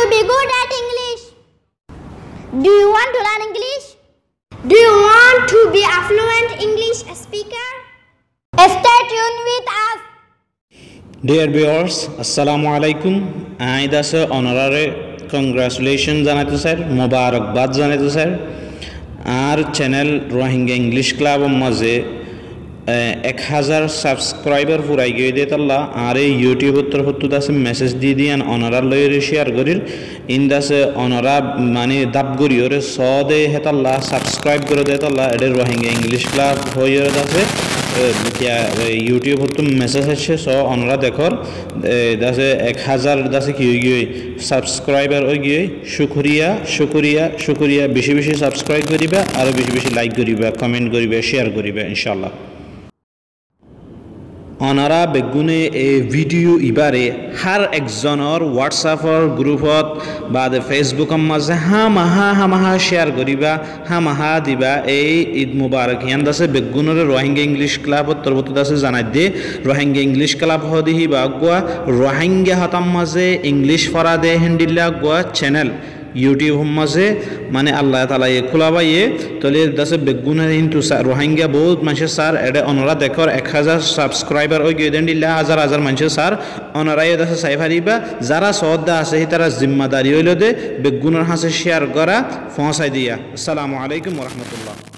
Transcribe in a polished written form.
to be good at English? Do you want to learn English? Do you want to be a fluent English speaker? Stay tuned with us. Dear viewers, Assalamu alaikum. Aida sir honorary congratulations জানাইতে sir মোবারকবাদ জানাইতে sir আর channel Rohingya English club মাঝে 1000 subscriber পুরাই গিয়ে দিয়ে তাল্লা আর এই YouTube উত্তর হত্তুত আছে মেসেজ দিয়ে দিয়ান অনারার লয়ের শেয়ার করির ইন্দাসে অনারা মানে দাব করি ওরে স দে হেতাল্লা সাবস্ক্রাইব করে দে তাল্লা এটা রোহিঙ্গা ইংলিশ ক্লাব হয়ে আছে ইউটিউব হতো মেসেজ আসছে স অনরা দেখর দাসে 1000 দাসে কি গিয়ে সাবস্ক্রাইবার হয়ে গিয়ে শুকরিয়া শুকরিয়া শুকরিয়া বেশি বেশি সাবস্ক্রাইব করিবা আর বেশি বেশি লাইক করিবা কমেন্ট করিবা শেয়ার করিবা ইনশাআল্লাহ অনারা বেগুনে এই ভিডিও ইবারে হার একজনের হোয়াটসঅ্যাপর গ্রুপত বা ফেসবুকের মাঝে হামাহা শেয়ার করিবা হামাহা দিবা এই ঈদ মুবারক হিয়ান দাসে বেগুনের রোহিঙ্গা ইংলিশ ক্লাব তরবত দাসে জানাই দে রোহিঙ্গা ইংলিশ ক্লাব হদিহি বা গুয়া রোহিঙ্গা হতাম মাঝে ইংলিশ ফরা দে হেন্ডিল্লা গুয়া চ্যানেল ইউটিউব মাঝে মানে আল্লাহ তালা খোলা বাইয়ে তলে দাসে বেগুনের কিন্তু রোহিঙ্গা বহুত মানুষের স্যার এটা অনরা দেখর 1000 সাবস্ক্রাইবার ওই গিয়ে দেন দিল্লা হাজার হাজার মানুষের স্যার অনরাই দাসে চাই ফারিবা যারা সহদা আছে সেই তারা জিম্মাদারি হইল দে বেগুনের হাসে শেয়ার করা পৌঁছাই দিয়া আসসালামু আলাইকুম ওয়া রাহমাতুল্লাহ।